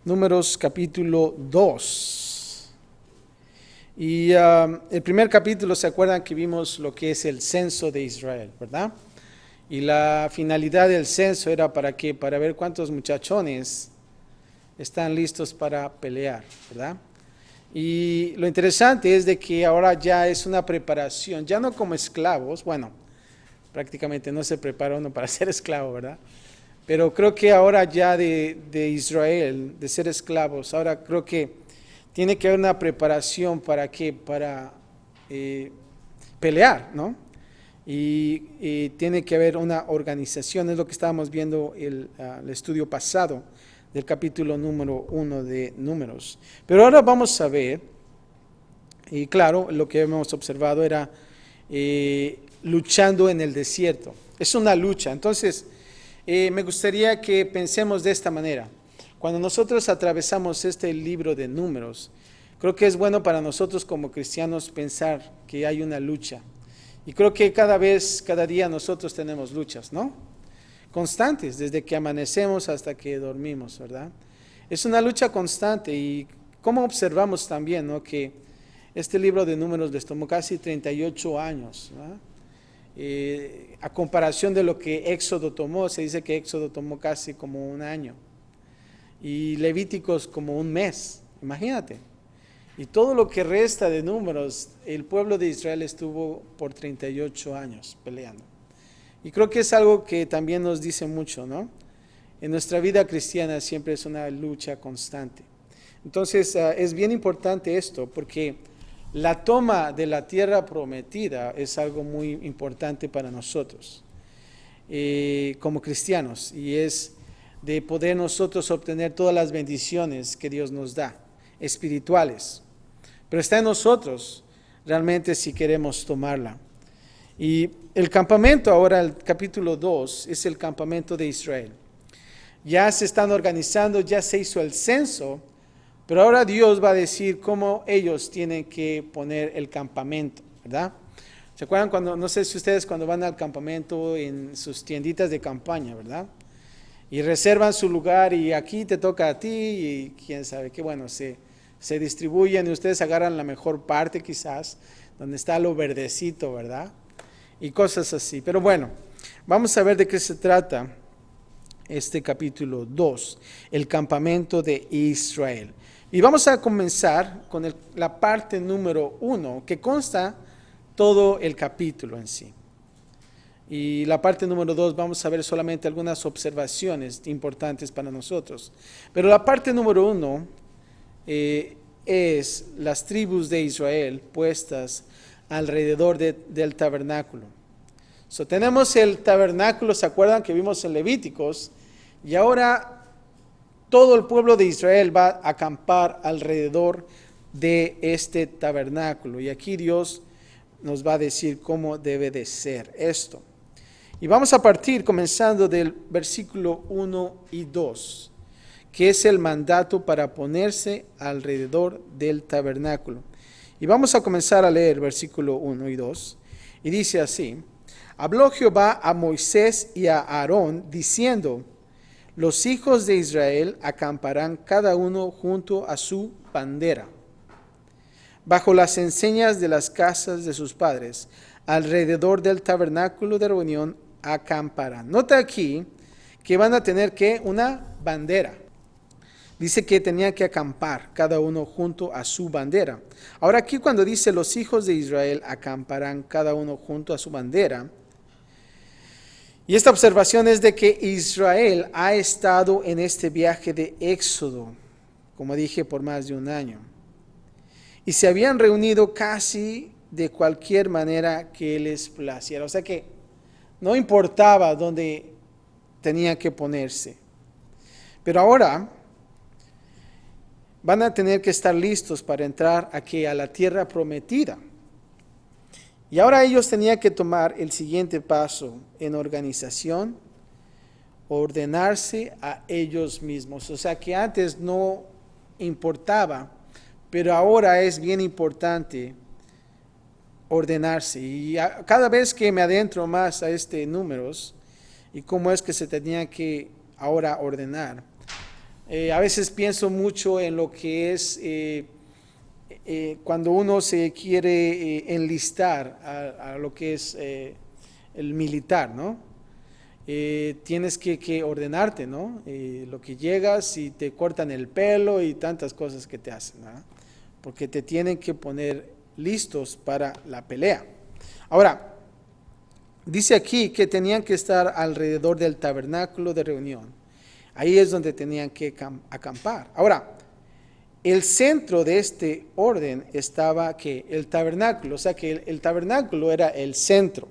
Números capítulo 2. Y el primer capítulo, ¿se acuerdan que vimos lo que es el censo de Israel, verdad? Y la finalidad del censo era ¿para qué? Para ver cuántos muchachones están listos para pelear, ¿verdad? Y lo interesante es de que ahora ya es una preparación, ya no como esclavos, bueno, prácticamente no se prepara uno para ser esclavo, ¿verdad? Pero creo que ahora ya de Israel, de ser esclavos, ahora creo que tiene que haber una preparación para qué, para pelear, ¿no? Y tiene que haber una organización, es lo que estábamos viendo el estudio pasado del capítulo número 1 de Números. Pero ahora vamos a ver, y claro, lo que hemos observado era luchando en el desierto. Es una lucha, entonces me gustaría que pensemos de esta manera. Cuando nosotros atravesamos este libro de Números, creo que es bueno para nosotros como cristianos pensar que hay una lucha. Y creo que cada día nosotros tenemos luchas, ¿no? Constantes, desde que amanecemos hasta que dormimos, ¿verdad? Es una lucha constante y como observamos también, ¿no? Que este libro de Números les tomó casi 38 años, ¿verdad? A comparación de lo que Éxodo tomó, se dice que Éxodo tomó casi como un año y Levíticos como un mes, imagínate. Y todo lo que resta de Números, el pueblo de Israel estuvo por 38 años peleando. Y creo que es algo que también nos dice mucho, ¿no? En nuestra vida cristiana siempre es una lucha constante. Entonces es bien importante esto porque la toma de la tierra prometida es algo muy importante para nosotros como cristianos y es de poder nosotros obtener todas las bendiciones que Dios nos da, espirituales. Pero está en nosotros realmente si queremos tomarla. Y el campamento ahora, el capítulo 2, es el campamento de Israel. Ya se están organizando, ya se hizo el censo, pero ahora Dios va a decir cómo ellos tienen que poner el campamento, ¿verdad? ¿Se acuerdan cuando, no sé si ustedes cuando van al campamento en sus tienditas de campaña, ¿verdad? Y reservan su lugar y aquí te toca a ti y quién sabe qué, bueno, se distribuyen y ustedes agarran la mejor parte quizás, donde está lo verdecito, ¿verdad? Y cosas así. Pero bueno, vamos a ver de qué se trata este capítulo 2, el campamento de Israel. Y vamos a comenzar con la parte número 1, que consta todo el capítulo en sí. Y la parte número 2 vamos a ver solamente algunas observaciones importantes para nosotros. Pero la parte número 1 es las tribus de Israel puestas alrededor del tabernáculo. Tenemos el tabernáculo, ¿se acuerdan que vimos en Levíticos? Y ahora todo el pueblo de Israel va a acampar alrededor de este tabernáculo. Y aquí Dios nos va a decir cómo debe de ser esto. Y vamos a partir comenzando del versículo 1 y 2, que es el mandato para ponerse alrededor del tabernáculo. Y vamos a comenzar a leer versículo 1 y 2. Y dice así: habló Jehová a Moisés y a Aarón, diciendo: los hijos de Israel acamparán cada uno junto a su bandera, bajo las enseñas de las casas de sus padres, alrededor del tabernáculo de reunión acamparán. Nota aquí que van a tener que una bandera. Dice que tenían que acampar cada uno junto a su bandera. Ahora aquí cuando dice los hijos de Israel acamparán cada uno junto a su bandera, y esta observación es de que Israel ha estado en este viaje de Éxodo, como dije, por más de un año. Y se habían reunido casi de cualquier manera que les placiera. O sea que no importaba dónde tenía que ponerse. Pero ahora van a tener que estar listos para entrar aquí a la tierra prometida. Y ahora ellos tenían que tomar el siguiente paso en organización, ordenarse a ellos mismos. O sea que antes no importaba, pero ahora es bien importante ordenarse. Y cada vez que me adentro más a Números y cómo es que se tenía que ahora ordenar, A veces pienso mucho en lo que es cuando uno se quiere enlistar a lo que es el militar, ¿no? Tienes que ordenarte, ¿no? Lo que llegas y te cortan el pelo y tantas cosas que te hacen, ¿no? Porque te tienen que poner listos para la pelea. Ahora, dice aquí que tenían que estar alrededor del tabernáculo de reunión. Ahí es donde tenían que acampar. Ahora, el centro de este orden estaba que el tabernáculo, o sea que el tabernáculo era el centro.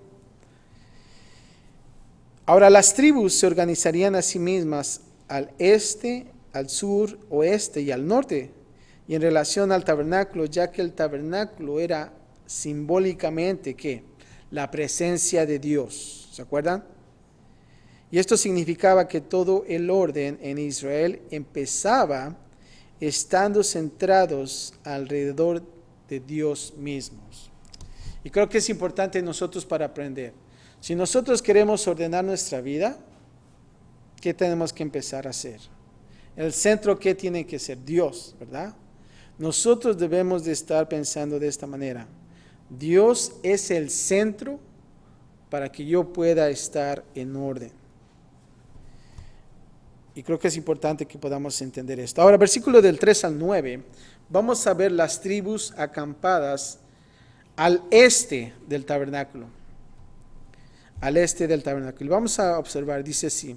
Ahora las tribus se organizarían a sí mismas al este, al sur, oeste y al norte, y en relación al tabernáculo, ya que el tabernáculo era simbólicamente ¿qué? La presencia de Dios, ¿se acuerdan? Y esto significaba que todo el orden en Israel empezaba estando centrados alrededor de Dios mismos. Y creo que es importante nosotros para aprender. Si nosotros queremos ordenar nuestra vida, ¿qué tenemos que empezar a hacer? El centro, ¿qué tiene que ser? Dios, ¿verdad? Nosotros debemos de estar pensando de esta manera. Dios es el centro para que yo pueda estar en orden. Y creo que es importante que podamos entender esto. Ahora, versículo del 3 al 9, vamos a ver las tribus acampadas al este del tabernáculo. Al este del tabernáculo. Y vamos a observar, dice así.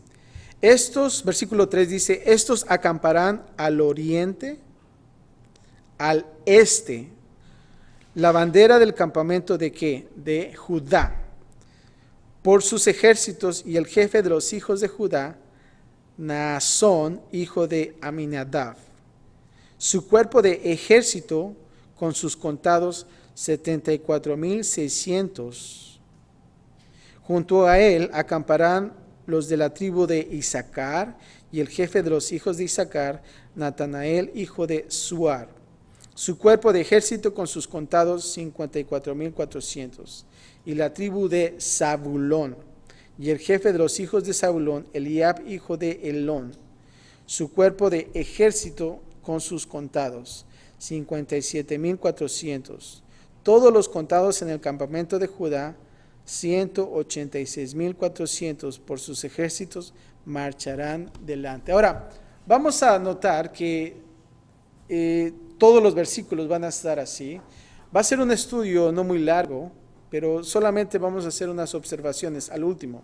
Versículo 3 dice, estos acamparán al oriente, al este. La bandera del campamento ¿de qué? De Judá. Por sus ejércitos y el jefe de los hijos de Judá, Naasón, hijo de Aminadab. Su cuerpo de ejército con sus contados 74,600. Junto a él acamparán los de la tribu de Isaacar y el jefe de los hijos de Isaacar, Natanael, hijo de Suar. Su cuerpo de ejército con sus contados 54,400. Y la tribu de Zabulón. Y el jefe de los hijos de Zabulón, Eliab, hijo de Elón. Su cuerpo de ejército con sus contados 57,400. Todos los contados en el campamento de Judá, 186,400 por sus ejércitos marcharán delante. Ahora, vamos a notar que todos los versículos van a estar así. Va a ser un estudio no muy largo, pero solamente vamos a hacer unas observaciones al último.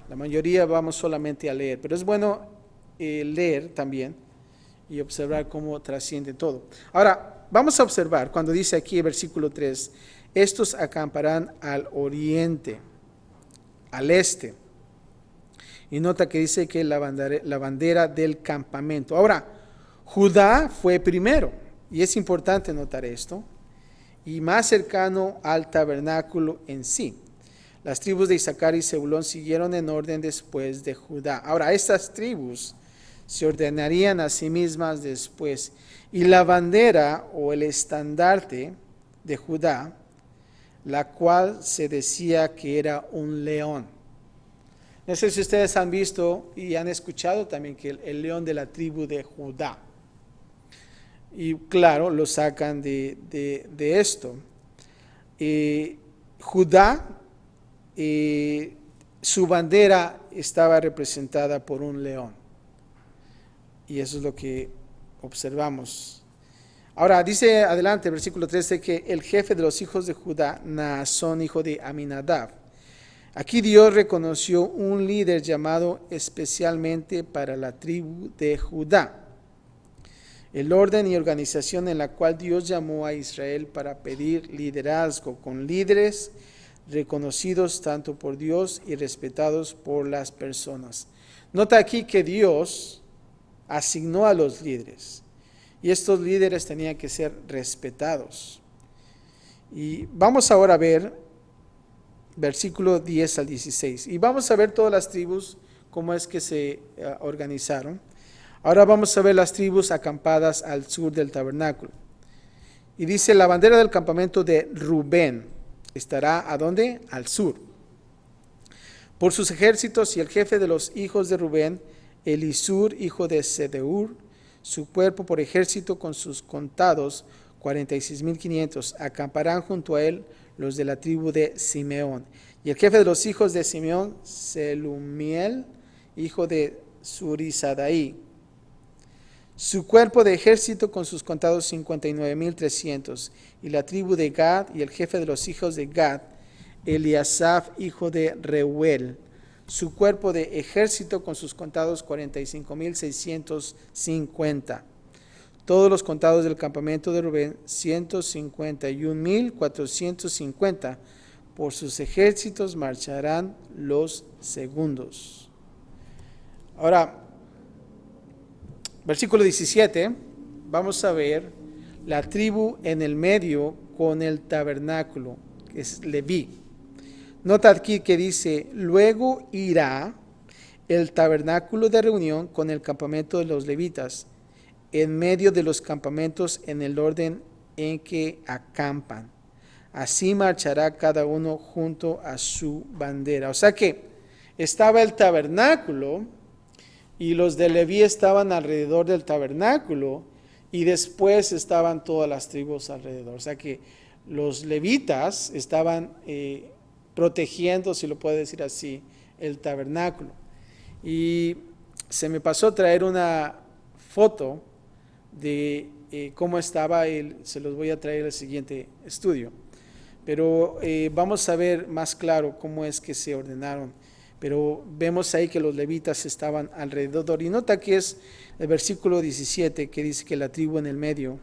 La mayoría vamos solamente a leer, pero es bueno leer también y observar cómo trasciende todo. Ahora, vamos a observar cuando dice aquí el versículo 3, estos acamparán al oriente, al este. Y nota que dice que la bandera del campamento. Ahora, Judá fue primero, y es importante notar esto, y más cercano al tabernáculo en sí. Las tribus de Isaacar y Zebulón siguieron en orden después de Judá. Ahora, estas tribus se ordenarían a sí mismas después. Y la bandera o el estandarte de Judá, la cual se decía que era un león. No sé si ustedes han visto y han escuchado también que el león de la tribu de Judá. Y claro, lo sacan de esto. Judá, su bandera estaba representada por un león. Y eso es lo que observamos. Ahora, dice adelante, versículo 13, que el jefe de los hijos de Judá, Naasón, hijo de Aminadab. Aquí Dios reconoció un líder llamado especialmente para la tribu de Judá. El orden y organización en la cual Dios llamó a Israel para pedir liderazgo con líderes reconocidos tanto por Dios y respetados por las personas. Nota aquí que Dios asignó a los líderes y estos líderes tenían que ser respetados. Y vamos ahora a ver versículo 10 al 16 y vamos a ver todas las tribus cómo es que se organizaron. Ahora vamos a ver las tribus acampadas al sur del tabernáculo. Y dice, la bandera del campamento de Rubén estará ¿a dónde? Al sur. Por sus ejércitos y el jefe de los hijos de Rubén, Elisur, hijo de Sedeur, su cuerpo por ejército con sus contados 46,500. Acamparán junto a él los de la tribu de Simeón. Y el jefe de los hijos de Simeón, Selumiel, hijo de Surisadaí. Su cuerpo de ejército con sus contados 59,300. Y la tribu de Gad y el jefe de los hijos de Gad, Eliasaf, hijo de Reuel. Su cuerpo de ejército con sus contados 45,650. Todos los contados del campamento de Rubén, 151,450. Por sus ejércitos marcharán los segundos. Ahora, versículo 17, vamos a ver la tribu en el medio con el tabernáculo, que es Leví. Nota aquí que dice, luego irá el tabernáculo de reunión con el campamento de los levitas, en medio de los campamentos en el orden en que acampan. Así marchará cada uno junto a su bandera. O sea que estaba el tabernáculo y los de Leví estaban alrededor del tabernáculo y después estaban todas las tribus alrededor. O sea que los levitas estaban protegiendo, si lo puedo decir así, el tabernáculo. Y se me pasó traer una foto de cómo estaba, se los voy a traer al siguiente estudio. Pero vamos a ver más claro cómo es que se ordenaron. Pero vemos ahí que los levitas estaban alrededor. Y nota que es el versículo 17 que dice que la tribu en el medio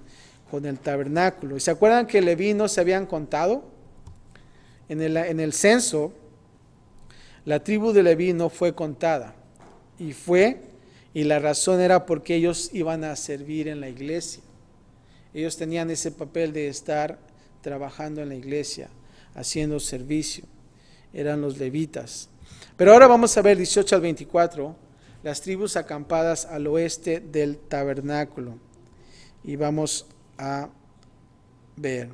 con el tabernáculo. ¿Y se acuerdan que Leví no se habían contado? En el censo, la tribu de Leví no fue contada. Y la razón era porque ellos iban a servir en la iglesia. Ellos tenían ese papel de estar trabajando en la iglesia, haciendo servicio. Eran los levitas. Pero ahora vamos a ver 18 al 24, las tribus acampadas al oeste del tabernáculo. Y vamos a ver.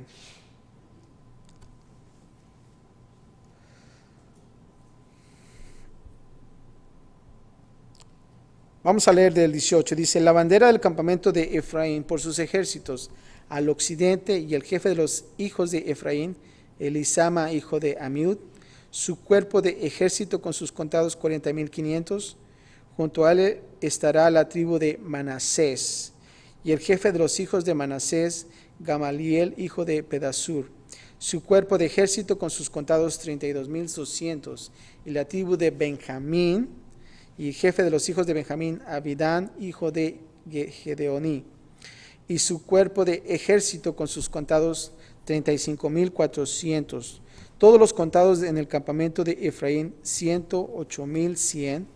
Vamos a leer del 18. Dice, la bandera del campamento de Efraín por sus ejércitos al occidente y el jefe de los hijos de Efraín, Elisama, hijo de Amiud, su cuerpo de ejército con sus contados 40,500. Junto a él estará la tribu de Manasés y el jefe de los hijos de Manasés, Gamaliel, hijo de Pedasur. Su cuerpo de ejército con sus contados 32,200. Y la tribu de Benjamín y jefe de los hijos de Benjamín, Abidán, hijo de Gedeoní. Y su cuerpo de ejército con sus contados 35,400. Todos los contados en el campamento de Efraín, 108,100.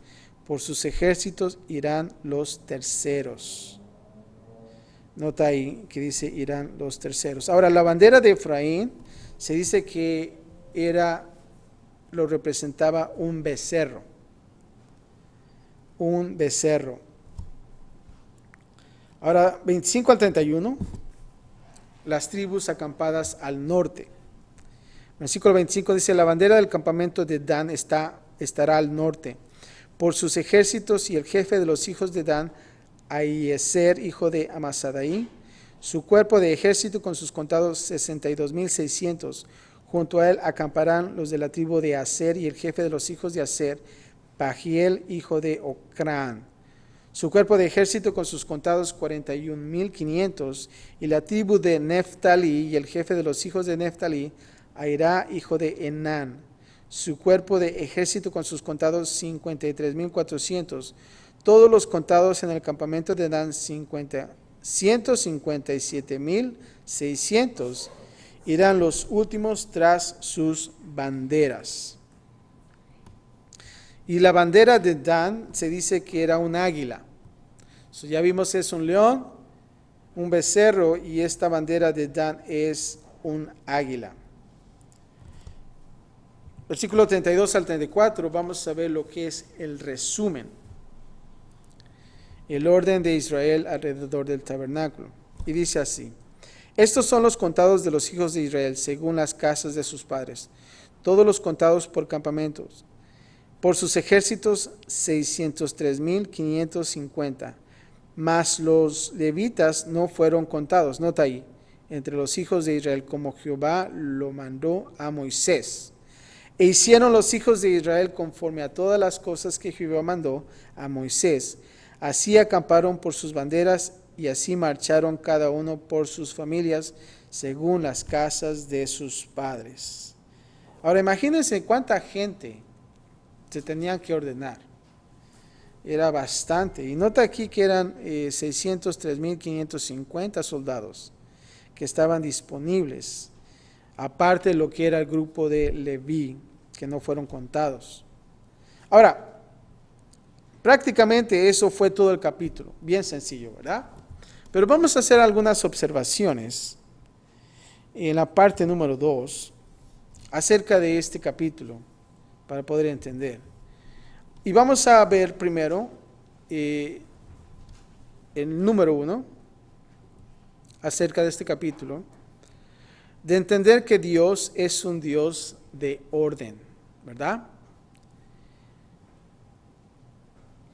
Por sus ejércitos irán los terceros. Nota ahí que dice irán los terceros. Ahora, la bandera de Efraín se dice que lo representaba un becerro. Un becerro. Ahora, 25 al 31, las tribus acampadas al norte. Versículo 25 dice, la bandera del campamento de Dan estará al norte. Por sus ejércitos y el jefe de los hijos de Dan, Ahiezer, hijo de Amasadaí, su cuerpo de ejército con sus contados 62,600. Junto a él acamparán los de la tribu de Aser y el jefe de los hijos de Aser, Pagiel, hijo de Ocrán. Su cuerpo de ejército con sus contados 41,500. Y la tribu de Neftalí y el jefe de los hijos de Neftalí, Airá, hijo de Enán. Su cuerpo de ejército con sus contados 53,400. Todos los contados en el campamento de Dan 157,600. Irán los últimos tras sus banderas. Y la bandera de Dan se dice que era un águila. Ya vimos, es un león, un becerro, y esta bandera de Dan es un águila. Versículo 32 al 34, vamos a ver lo que es el resumen. El orden de Israel alrededor del tabernáculo. Y dice así: estos son los contados de los hijos de Israel según las casas de sus padres, todos los contados por campamentos. Por sus ejércitos 603,550. mas los levitas no fueron contados, nota ahí, entre los hijos de Israel, como Jehová lo mandó a Moisés. E hicieron los hijos de Israel conforme a todas las cosas que Jehová mandó a Moisés. Así acamparon por sus banderas y así marcharon cada uno por sus familias, según las casas de sus padres. Ahora imagínense cuánta gente se tenían que ordenar. Era bastante. Y nota aquí que eran 603.550 soldados que estaban disponibles, aparte de lo que era el grupo de Leví, que no fueron contados. Ahora, prácticamente eso fue todo el capítulo, bien sencillo, ¿verdad? Pero vamos a hacer algunas observaciones en la parte número 2 acerca de este capítulo para poder entender. Y vamos a ver primero el número 1 acerca de este capítulo, de entender que Dios es un Dios de orden, ¿verdad?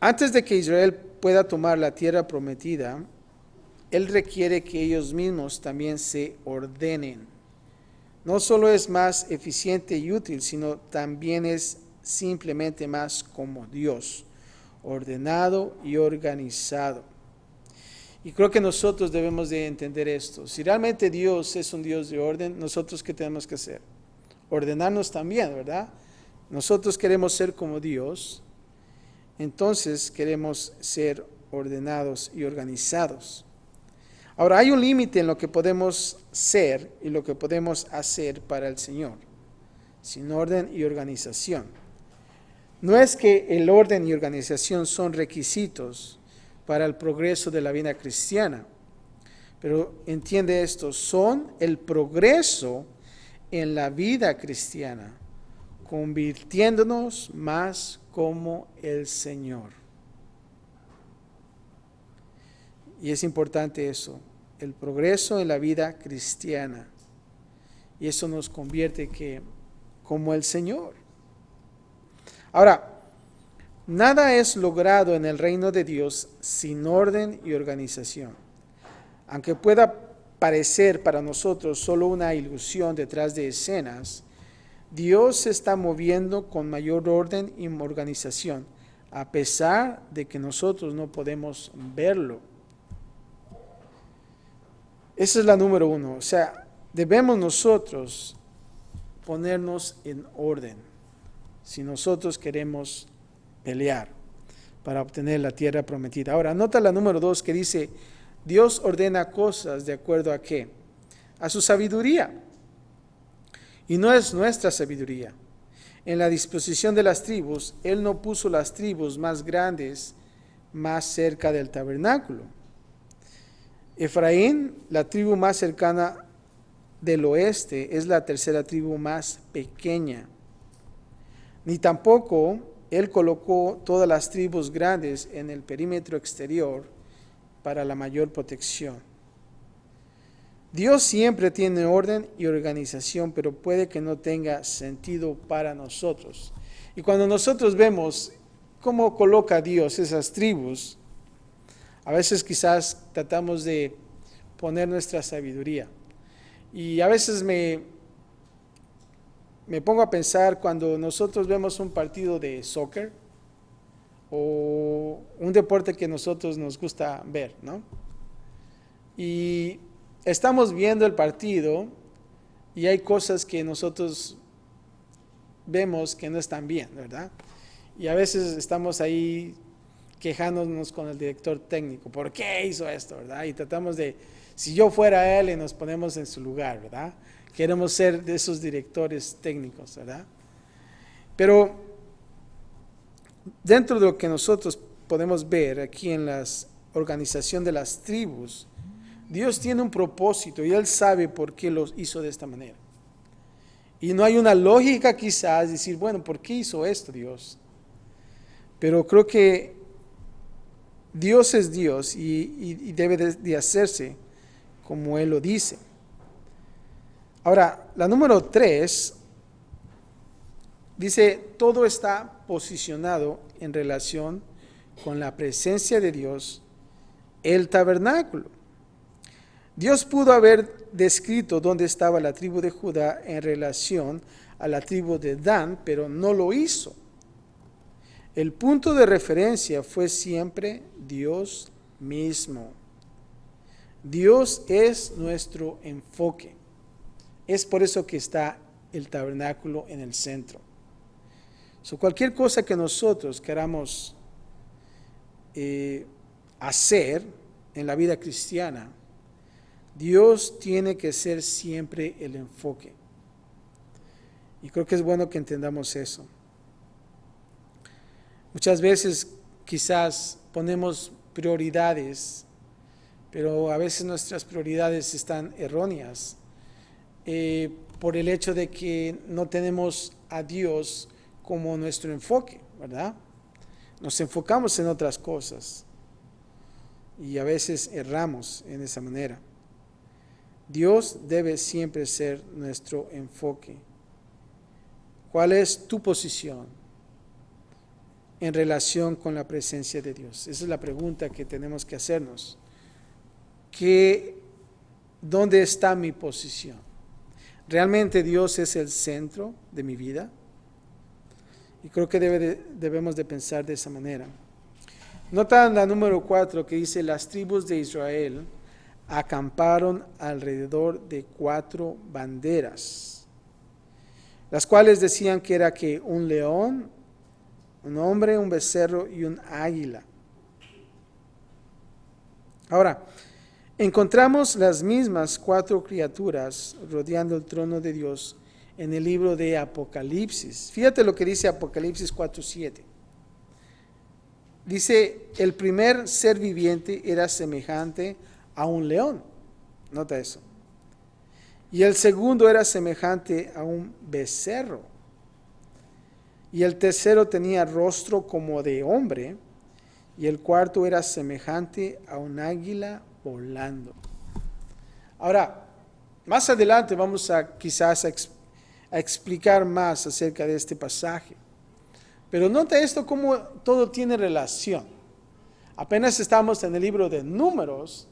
Antes de que Israel pueda tomar la tierra prometida, Él requiere que ellos mismos también se ordenen. No solo es más eficiente y útil, sino también es simplemente más como Dios, ordenado y organizado. Y creo que nosotros debemos de entender esto. Si realmente Dios es un Dios de orden, nosotros ¿qué tenemos que hacer? Ordenarnos también, ¿verdad? Nosotros queremos ser como Dios, entonces queremos ser ordenados y organizados. Ahora, hay un límite en lo que podemos ser y lo que podemos hacer para el Señor, sin orden y organización. No es que el orden y organización son requisitos para el progreso de la vida cristiana, pero entiende esto, son el progreso en la vida cristiana, convirtiéndonos más como el Señor. Y es importante eso, el progreso en la vida cristiana. Y eso nos convierte como el Señor. Ahora, nada es logrado en el reino de Dios sin orden y organización. Aunque pueda parecer para nosotros solo una ilusión detrás de escenas, Dios se está moviendo con mayor orden y organización, a pesar de que nosotros no podemos verlo. Esa es la número 1. O sea, debemos nosotros ponernos en orden si nosotros queremos pelear para obtener la tierra prometida. Ahora, nota la número 2 que dice, Dios ordena cosas de acuerdo a ¿qué? A su sabiduría. Y no es nuestra sabiduría. En la disposición de las tribus, Él no puso las tribus más grandes más cerca del tabernáculo. Efraín, la tribu más cercana del oeste, es la tercera tribu más pequeña. Ni tampoco Él colocó todas las tribus grandes en el perímetro exterior para la mayor protección. Dios siempre tiene orden y organización, pero puede que no tenga sentido para nosotros. Y cuando nosotros vemos cómo coloca Dios esas tribus, a veces quizás tratamos de poner nuestra sabiduría. Y a veces me pongo a pensar cuando nosotros vemos un partido de soccer o un deporte que nosotros nos gusta ver, ¿no? Y estamos viendo el partido y hay cosas que nosotros vemos que no están bien, ¿verdad? Y a veces estamos ahí quejándonos con el director técnico, ¿por qué hizo esto, verdad? Y tratamos de, si yo fuera él, y nos ponemos en su lugar, ¿verdad? Queremos ser de esos directores técnicos, ¿verdad? Pero dentro de lo que nosotros podemos ver aquí en la organización de las tribus, Dios tiene un propósito y Él sabe por qué los hizo de esta manera. Y no hay una lógica quizás decir, bueno, ¿por qué hizo esto Dios? Pero creo que Dios es Dios y debe de hacerse como Él lo dice. Ahora, la número 3 dice, todo está posicionado en relación con la presencia de Dios el tabernáculo. Dios pudo haber descrito dónde estaba la tribu de Judá en relación a la tribu de Dan, pero no lo hizo. El punto de referencia fue siempre Dios mismo. Dios es nuestro enfoque. Es por eso que está el tabernáculo en el centro. Cualquier cosa que nosotros queramos hacer en la vida cristiana, Dios tiene que ser siempre el enfoque. Y creo que es bueno que entendamos eso. Muchas veces quizás ponemos prioridades, pero a veces nuestras prioridades están erróneas por el hecho de que no tenemos a Dios como nuestro enfoque, ¿verdad? Nos enfocamos en otras cosas y a veces erramos en esa manera. Dios debe siempre ser nuestro enfoque. ¿Cuál es tu posición en relación con la presencia de Dios? Esa es la pregunta que tenemos que hacernos. ¿Dónde está mi posición? ¿Realmente Dios es el centro de mi vida? Y creo que debemos de pensar de esa manera. Nota en la número 4 que dice: las tribus de Israel acamparon alrededor de 4 banderas, las cuales decían que era que un león, un hombre, un becerro y un águila. Ahora, encontramos las mismas 4 criaturas rodeando el trono de Dios en el libro de Apocalipsis. Fíjate lo que dice Apocalipsis 4:7. Dice: el primer ser viviente era semejante a un león. Nota eso. Y el segundo era semejante a un becerro. Y el tercero tenía rostro como de hombre. Y el cuarto era semejante a un águila volando. Ahora, más adelante vamos quizás a explicar más acerca de este pasaje. Pero nota esto, cómo todo tiene relación. Apenas estamos en el libro de Números,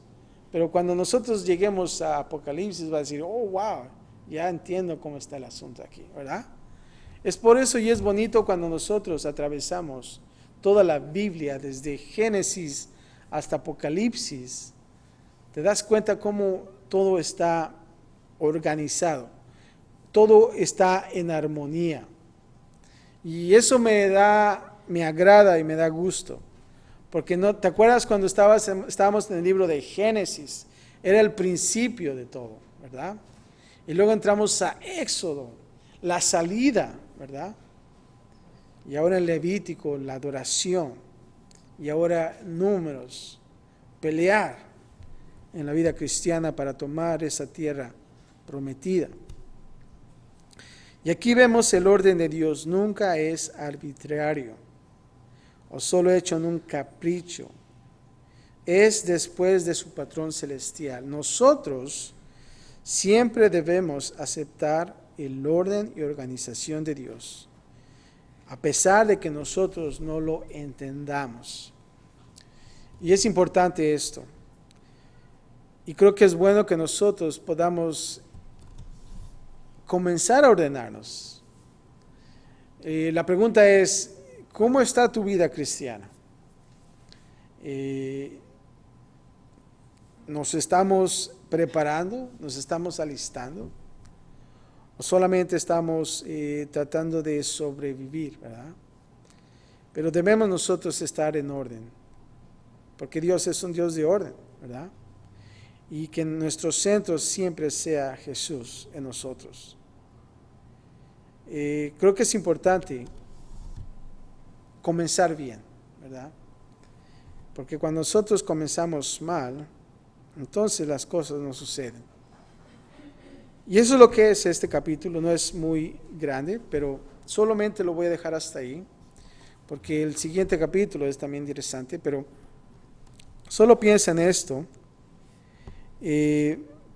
pero cuando nosotros lleguemos a Apocalipsis va a decir: oh, wow, ya entiendo cómo está el asunto aquí, ¿verdad? Es por eso y es bonito cuando nosotros atravesamos toda la Biblia, desde Génesis hasta Apocalipsis. Te das cuenta cómo todo está organizado, todo está en armonía. Y eso me agrada y me da gusto. Porque no, ¿te acuerdas cuando estábamos en el libro de Génesis? Era el principio de todo, ¿verdad? Y luego entramos a Éxodo, la salida, ¿verdad? Y ahora en Levítico, la adoración. Y ahora Números, pelear en la vida cristiana para tomar esa tierra prometida. Y aquí vemos el orden de Dios. Nunca es arbitrario o solo hecho en un capricho. Es después de su patrón celestial. Nosotros siempre debemos aceptar el orden y organización de Dios, a pesar de que nosotros no lo entendamos. Y es importante esto. Y creo que es bueno que nosotros podamos comenzar a ordenarnos. La pregunta es: ¿cómo está tu vida cristiana? ¿Nos estamos preparando? ¿Nos estamos alistando? ¿O solamente estamos tratando de sobrevivir, verdad? Pero debemos nosotros estar en orden, porque Dios es un Dios de orden, ¿verdad? Y que nuestro centro siempre sea Jesús en nosotros. Creo que es importante comenzar bien, ¿verdad? Porque cuando nosotros comenzamos mal, entonces las cosas no suceden. Y eso es lo que es este capítulo. No es muy grande, pero solamente lo voy a dejar hasta ahí, porque el siguiente capítulo es también interesante, pero solo piensa en esto.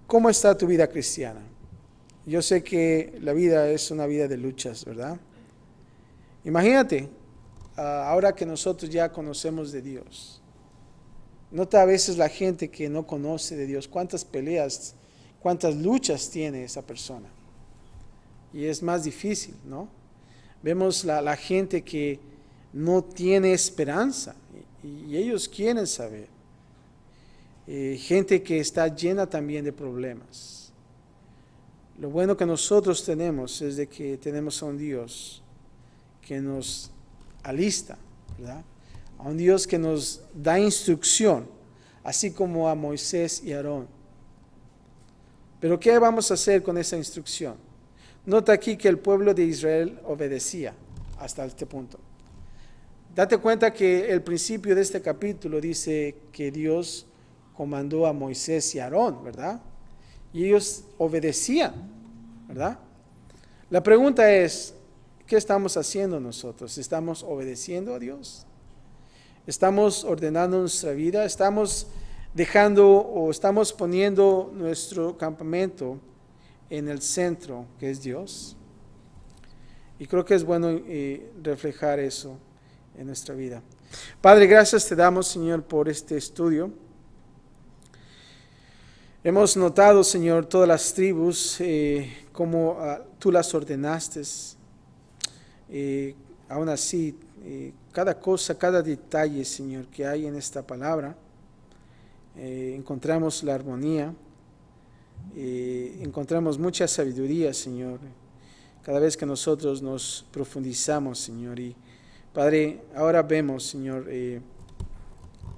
¿Cómo está tu vida cristiana? Yo sé que la vida es una vida de luchas, ¿verdad? Imagínate, ahora que nosotros ya conocemos de Dios, Nota a veces la gente que no conoce de Dios, cuántas peleas, cuántas luchas tiene esa persona. Y es más difícil, ¿no? Vemos la gente que no tiene esperanza y ellos quieren saber. Gente que está llena también de problemas. Lo bueno que nosotros tenemos es de que tenemos a un Dios que nos alista, ¿verdad? A un Dios que nos da instrucción, así como a Moisés y Aarón. Pero ¿qué vamos a hacer con esa instrucción? Nota aquí que el pueblo de Israel obedecía hasta este punto. Date cuenta que el principio de este capítulo dice que Dios comandó a Moisés y a Aarón, ¿verdad? Y ellos obedecían, ¿verdad? La pregunta es, ¿qué estamos haciendo nosotros? ¿Estamos obedeciendo a Dios? ¿Estamos ordenando nuestra vida? ¿Estamos dejando o estamos poniendo nuestro campamento en el centro, que es Dios? Y creo que es bueno reflejar eso en nuestra vida. Padre, gracias te damos, Señor, por este estudio. Hemos notado, Señor, todas las tribus, como tú las ordenaste. Aún así, cada cosa, cada detalle, Señor, que hay en esta palabra, encontramos la armonía, encontramos mucha sabiduría, Señor, cada vez que nosotros nos profundizamos, Señor. Y Padre, ahora vemos, Señor,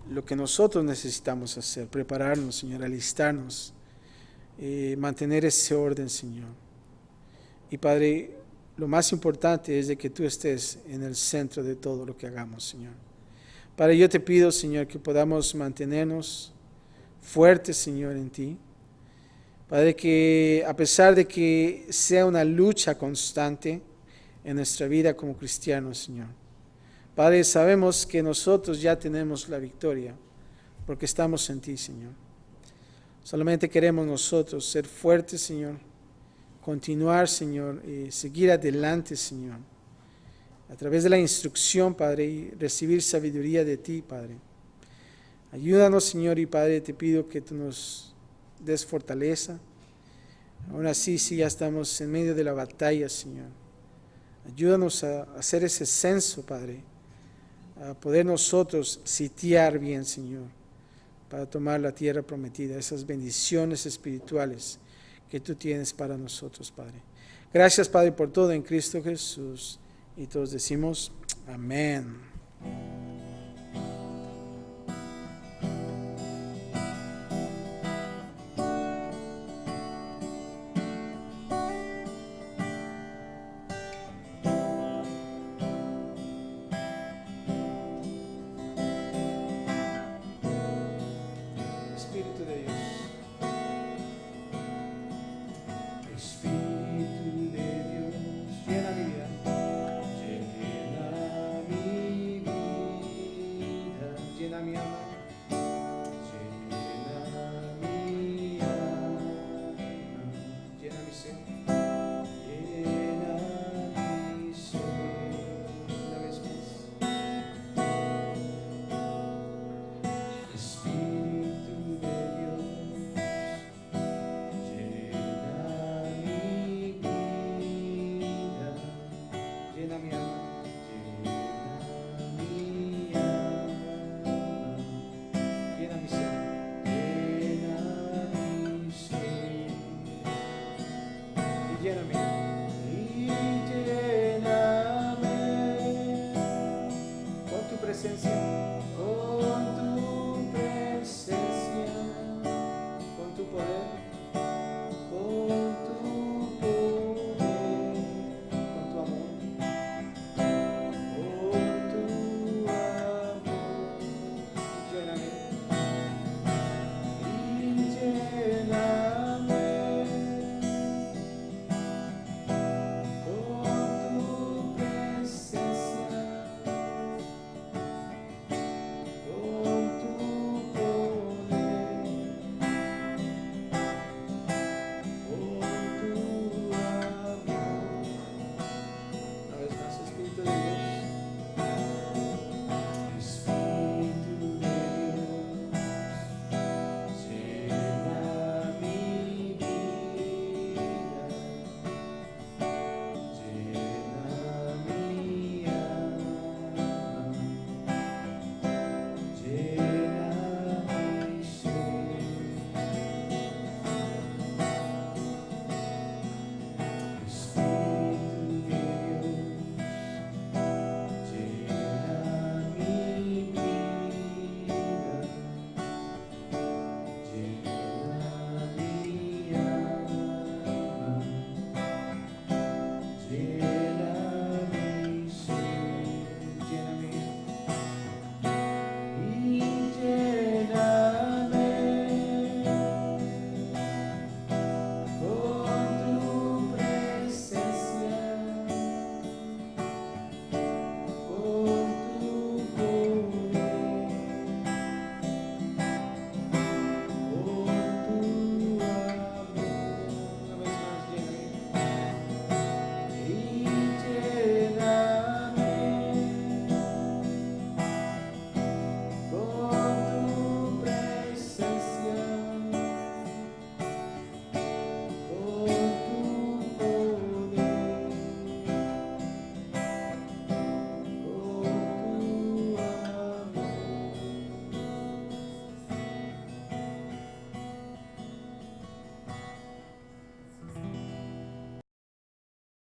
lo que nosotros necesitamos hacer, prepararnos, Señor, alistarnos, mantener ese orden, Señor. Y Padre, lo más importante es de que tú estés en el centro de todo lo que hagamos, Señor. Padre, yo te pido, Señor, que podamos mantenernos fuertes, Señor, en ti. Padre, que a pesar de que sea una lucha constante en nuestra vida como cristianos, Señor, Padre, sabemos que nosotros ya tenemos la victoria porque estamos en ti, Señor. Solamente queremos nosotros ser fuertes, Señor, continuar, Señor, y seguir adelante, Señor, a través de la instrucción, Padre, y recibir sabiduría de ti, Padre. Ayúdanos, Señor, y Padre, te pido que tú nos des fortaleza. Aún así, sí, ya estamos en medio de la batalla, Señor. Ayúdanos a hacer ese censo, Padre, a poder nosotros sitiar bien, Señor, para tomar la tierra prometida, esas bendiciones espirituales que tú tienes para nosotros, Padre. Gracias, Padre, por todo en Cristo Jesús. Y todos decimos, amén. Espíritu de Dios.